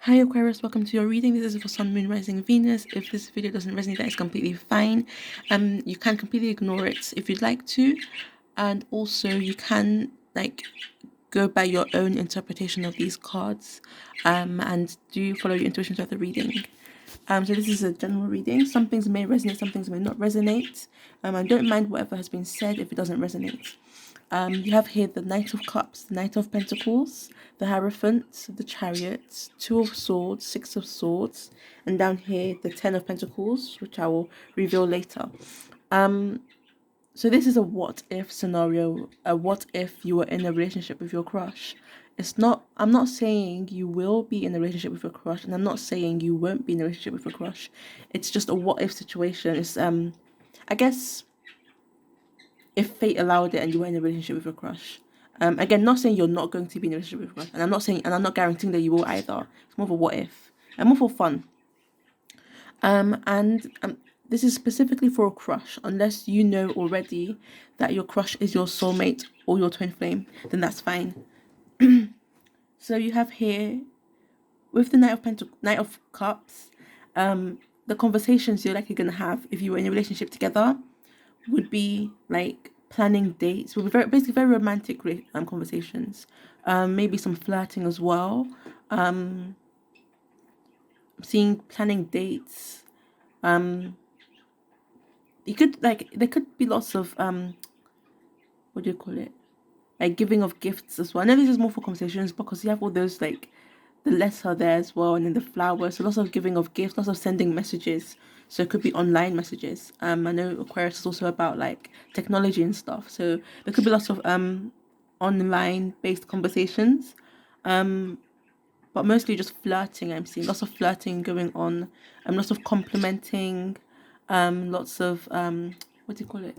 Hi Aquarius, welcome to your reading. This is for Sun, Moon, Rising, Venus. If this video doesn't resonate, that is completely fine. You can completely ignore it if you'd like to, and also you can go by your own interpretation of these cards, and do follow your intuition throughout the reading. So this is a general reading. Some things may resonate, some things may not resonate. And don't mind whatever has been said if it doesn't resonate. You have here the Knight of Cups, the Knight of Pentacles, the Hierophant, the Chariot, Two of Swords, Six of Swords, and down here the Ten of Pentacles, which I will reveal later. So this is a what if scenario, a what if you were in a relationship with your crush. I'm not saying you will be in a relationship with your crush, and I'm not saying you won't be in a relationship with your crush. It's just a what if situation. It's I guess if fate allowed it and you were in a relationship with your crush. Again, not saying you're not going to be in a relationship with your crush, and I'm not guaranteeing that you will either. It's more of a what if, and more for fun. And this is specifically for a crush. Unless you know already that your crush is your soulmate or your twin flame, then that's fine. So you have here with the Knight of Cups, the conversations you're likely gonna have if you were in a relationship together would be like planning dates. Would be basically very romantic conversations. Maybe some flirting as well. Seeing planning dates. You could there could be lots of what do you call it? Like giving of gifts as well. I know this is more for conversations because you have all those like the letter there as well, and then the flowers. So lots of giving of gifts, lots of sending messages. So it could be online messages. I know Aquarius is also about like technology and stuff. So there could be lots of online based conversations. But mostly just flirting. I'm seeing lots of flirting going on. Lots of complimenting. Lots of what do you call it?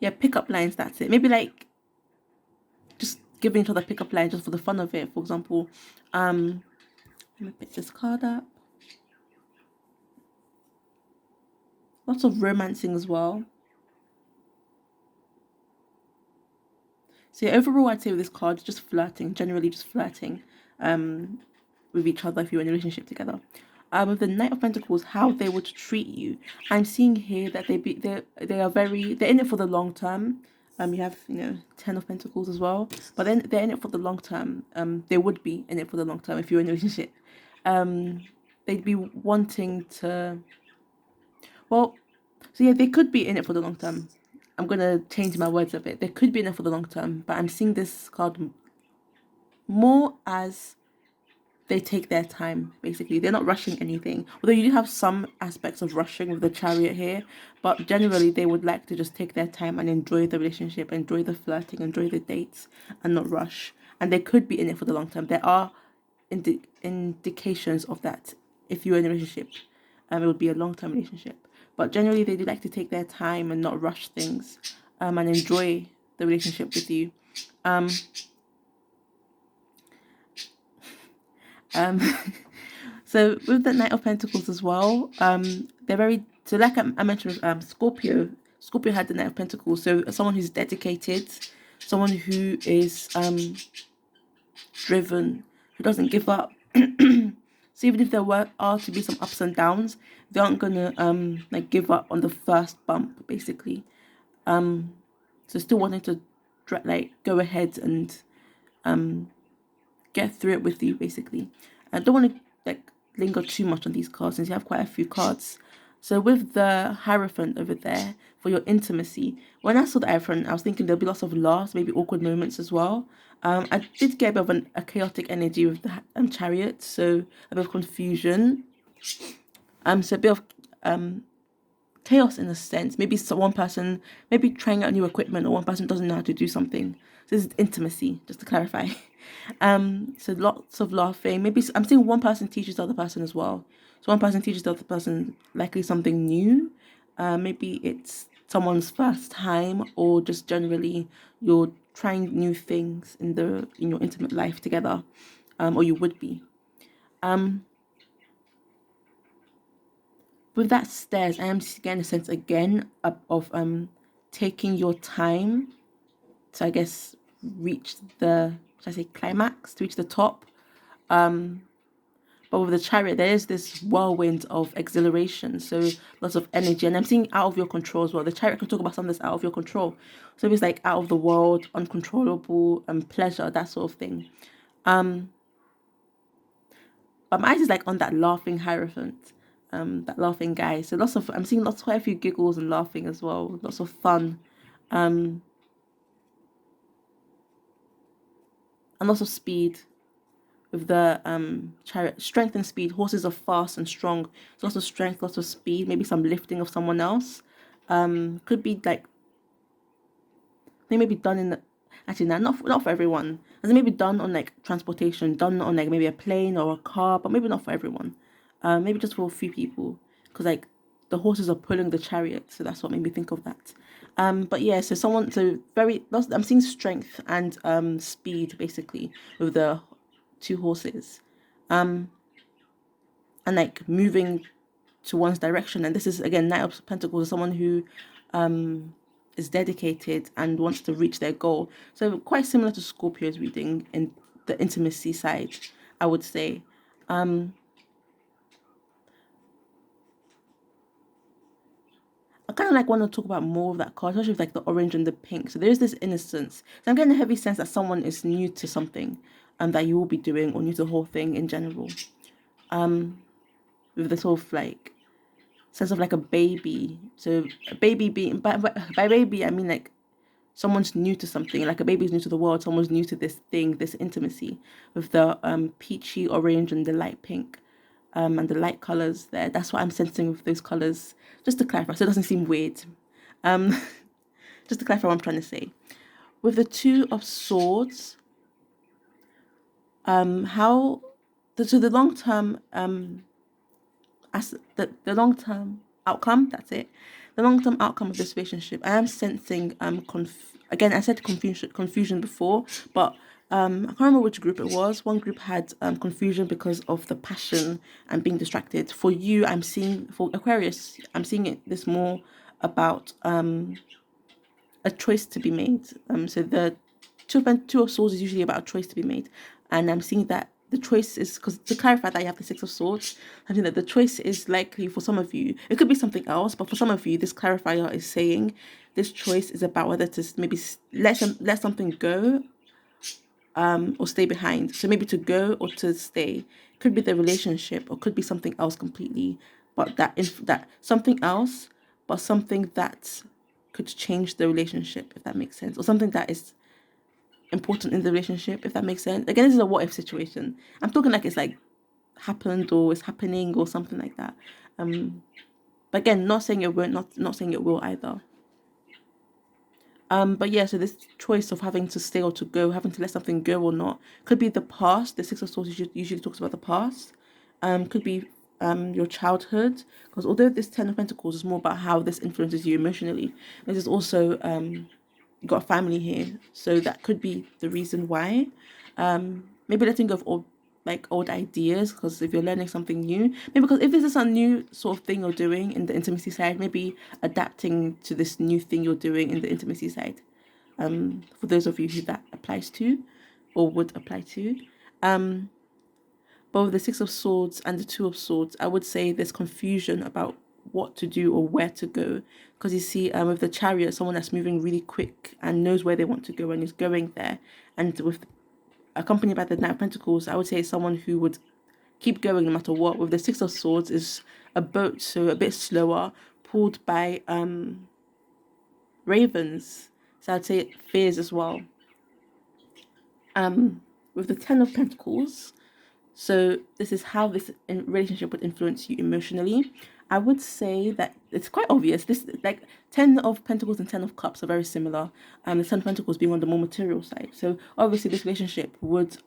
Yeah, pickup lines. That's it. Maybe like just giving each other pickup lines just for the fun of it. For example, let me pick this card up. Lots of romancing as well. So yeah, overall, I'd say with this card, just flirting, generally just flirting with each other if you're in a relationship together. With the Knight of Pentacles, how they would treat you. I'm seeing here that they're in it for the long term. You have Ten of Pentacles as well, but then they're in it for the long term. They would be in it for the long term if you're in a relationship. They'd be wanting to. Well, so yeah, they could be in it for the long term. I'm gonna change my words a bit. They could be in it for the long term, but I'm seeing this card more as they take their time. Basically, they're not rushing anything. Although you do have some aspects of rushing with the Chariot here, but generally they would like to just take their time and enjoy the relationship, enjoy the flirting, enjoy the dates, and not rush. And they could be in it for the long term. There are indications of that. If you're in a relationship, it would be a long-term relationship. But generally, they do like to take their time and not rush things, and enjoy the relationship with you. Um, um, so with the Knight of Pentacles as well, they're very so like I mentioned with Scorpio. Scorpio had the Knight of Pentacles, so someone who's dedicated, someone who is driven, who doesn't give up. So even if there are to be some ups and downs, they aren't gonna like give up on the first bump, basically. So still wanting to like go ahead and get through it with you, basically. I don't want to like linger too much on these cards since you have quite a few cards. So with the Hierophant over there for your intimacy, when I saw the Hierophant, I was thinking there'll be lots of laughs, maybe awkward moments as well. I did get a bit of a chaotic energy with the Chariot, so a bit of confusion. So a bit of chaos in a sense. Maybe one person maybe trying out new equipment, or one person doesn't know how to do something. So this is intimacy, just to clarify. So lots of laughing. Maybe I'm seeing one person teaches the other person as well. So one person teaches the other person likely something new. Maybe it's someone's first time, or just generally you're trying new things in your intimate life together, or you would be. With that stairs, I am getting a sense again of taking your time to, I guess, reach the, should I say, climax, to reach the top. But with the chariot, there is this whirlwind of exhilaration, so lots of energy. And I'm seeing out of your control as well. The chariot can talk about something that's out of your control. So it's like out of the world, uncontrollable, and pleasure, that sort of thing. But my eyes is like on that laughing hierophant, that laughing guy. So I'm seeing quite a few giggles and laughing as well. Lots of fun, and lots of speed with the chariot. Strength and speed. Horses are fast and strong. So lots of strength, lots of speed. Maybe some lifting of someone else. Could be like they may be done in the, actually not for everyone. As it may be done on like transportation, done on like maybe a plane or a car, but maybe not for everyone. Maybe just for a few people, because like the horses are pulling the chariot, so that's what made me think of that. But yeah, I'm seeing strength and speed basically with the two horses, and like moving to one's direction. And this is again Knight of Pentacles, someone who is dedicated and wants to reach their goal. So quite similar to Scorpio's reading in the intimacy side, I would say. I kind of like want to talk about more of that card, especially with like the orange and the pink. So there's this innocence. So I'm getting a heavy sense that someone is new to something that you will be doing, or new to the whole thing in general. With this sort of like sense of like a baby. So a baby being, by baby I mean like someone's new to something, like a baby's new to the world, someone's new to this thing, this intimacy, with the peachy orange and the light pink, and the light colors there. That's what I'm sensing with those colors, just to clarify so it doesn't seem weird. Just to clarify what I'm trying to say. With the Two of Swords, so the long term as the long term outcome, that's it. The long term outcome of this relationship, I am sensing again, I said confusion before, but I can't remember which group it was. One group had confusion because of the passion and being distracted. For you, for Aquarius, I'm seeing this more about a choice to be made. So the Two of Swords is usually about a choice to be made, and I'm seeing that the choice is, because to clarify that you have the Six of Swords, I think that the choice is likely for some of you. It could be something else, but for some of you, this clarifier is saying this choice is about whether to maybe let something go, or stay behind. So maybe to go or to stay. Could be the relationship, or could be something else completely. But that something else, but something that could change the relationship, if that makes sense, or something that is important in the relationship, if that makes sense. Again, this is a what if situation. I'm talking like it's like happened or is happening or something like that. But again, not saying it won't, not saying it will either. But yeah, so this choice of having to stay or to go, having to let something go or not, could be the past. The Six of Swords usually talks about the past. Could be your childhood, because although this Ten of Pentacles is more about how this influences you emotionally, this is also you got a family here, so that could be the reason why. Maybe letting go of old ideas, because if you're learning something new, maybe because if this is a new sort of thing you're doing in the intimacy side, maybe adapting to this new thing you're doing in the intimacy side, for those of you who that applies to or would apply to. But with the Six of Swords and the Two of Swords, I would say there's confusion about what to do or where to go, because you see with the Chariot, someone that's moving really quick and knows where they want to go and is going there, and with accompanied by the Knight of Pentacles, I would say someone who would keep going no matter what. With the Six of Swords is a boat, so a bit slower, pulled by ravens. So I'd say fears as well. With the Ten of Pentacles, so this is how this relationship would influence you emotionally. I would say that it's quite obvious. This like Ten of Pentacles and Ten of Cups are very similar. The Ten of Pentacles being on the more material side. So obviously this relationship would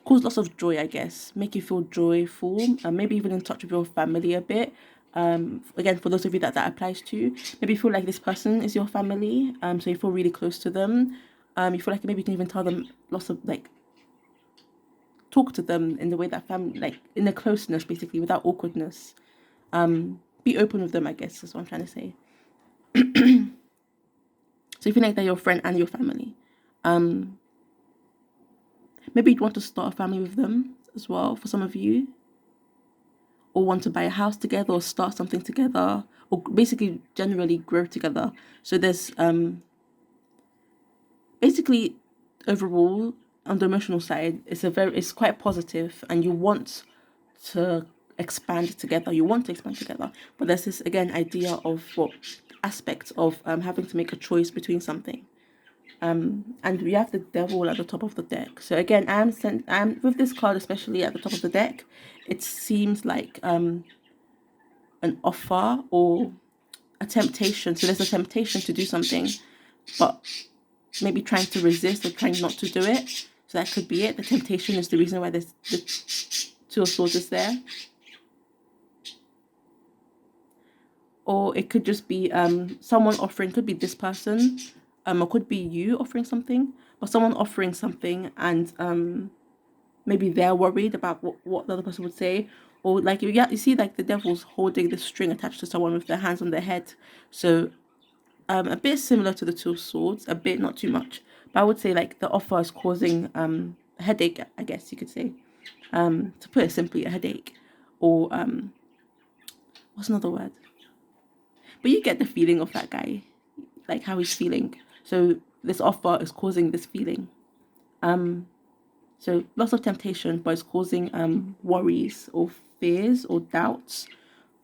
cause lots of joy, I guess, make you feel joyful, and maybe even in touch with your family a bit. Again, for those of you that applies to, maybe you feel like this person is your family, so you feel really close to them. You feel like maybe you can even tell them lots of like talk to them in the way that family, like in the closeness, basically, without awkwardness. Be open with them, I guess, is what I'm trying to say. So you feel like they're your friend and your family. Maybe you'd want to start a family with them as well for some of you, or want to buy a house together or start something together, or basically generally grow together. So there's basically overall on the emotional side, it's quite positive, and you want to expand together. You want to expand together, but there's this again idea of what aspect of having to make a choice between something. And we have the devil at the top of the deck. So again, I'm with this card, especially at the top of the deck, it seems like an offer or a temptation. So there's a temptation to do something, but maybe trying to resist or trying not to do it. So that could be it. The temptation is the reason why the Two of Swords is there. Or it could just be someone offering, could be this person, or could be you offering something, but someone offering something, and maybe they're worried about what the other person would say. Or like you see like the devil's holding the string attached to someone with their hands on their head. So a bit similar to the Two of Swords, a bit, not too much, but I would say like the offer is causing a headache, I guess you could say, to put it simply, a headache. Or what's another word? But you get the feeling of that guy, like how he's feeling. So this offer is causing this feeling. So lots of temptation, but it's causing worries or fears or doubts,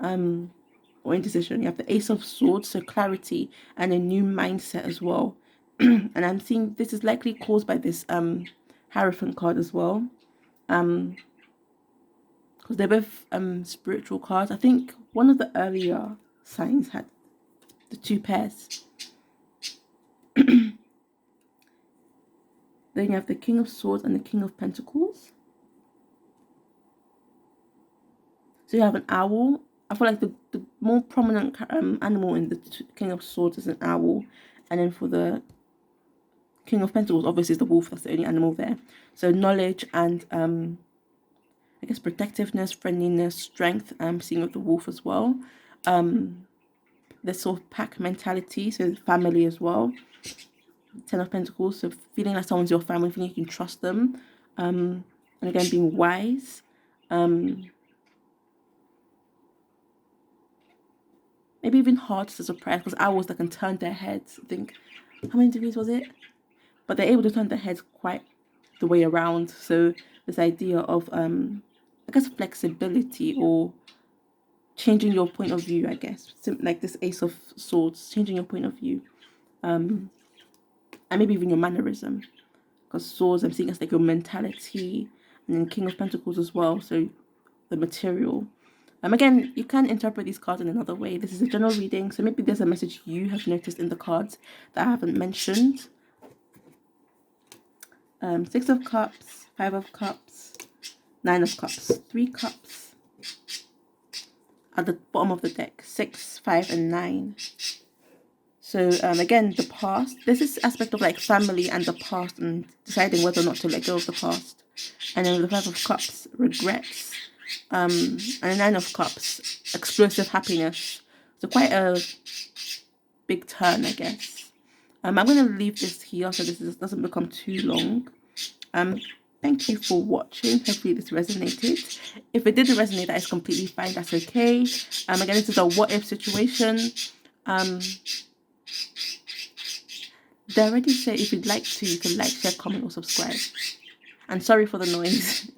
or indecision. You have the Ace of Swords, so clarity and a new mindset as well. And I'm seeing this is likely caused by this Hierophant card as well. Because they're both spiritual cards. I think one of the earlier signs had the two pairs. Then you have the King of Swords and the King of Pentacles. So you have an owl. I feel like the more prominent animal in the King of Swords is an owl. And then for the King of Pentacles, obviously, is the wolf. That's the only animal there. So knowledge and, I guess, protectiveness, friendliness, strength. I'm seeing with the wolf as well. There's sort of pack mentality, so family as well. Ten of Pentacles, so feeling like someone's your family, feeling you can trust them, and again being wise, maybe even hard to surprise, because owls that can turn their heads. I think, how many degrees was it? But they're able to turn their heads quite the way around. So this idea of I guess flexibility or changing your point of view, I guess, like this Ace of Swords, changing your point of view. And maybe even your mannerism, because swords I'm seeing as like your mentality, and then King of Pentacles as well, so the material. Again, you can interpret these cards in another way. This is a general reading, so maybe there's a message you have noticed in the cards that I haven't mentioned. Six of Cups, Five of Cups, Nine of Cups, Three Cups. At the bottom of the deck, 6, 5, and 9. So again, the past. This is aspect of like family and the past, and deciding whether or not to let go of the past. And then with the Five of Cups, regrets. And the Nine of Cups, explosive happiness. So quite a big turn, I guess. I'm going to leave this here so this doesn't become too long. Thank you for watching. Hopefully this resonated. If it didn't resonate, that is completely fine. That's okay. Again, this is a what if situation. They already said if you'd like to, you can like, share, comment, or subscribe. And sorry for the noise.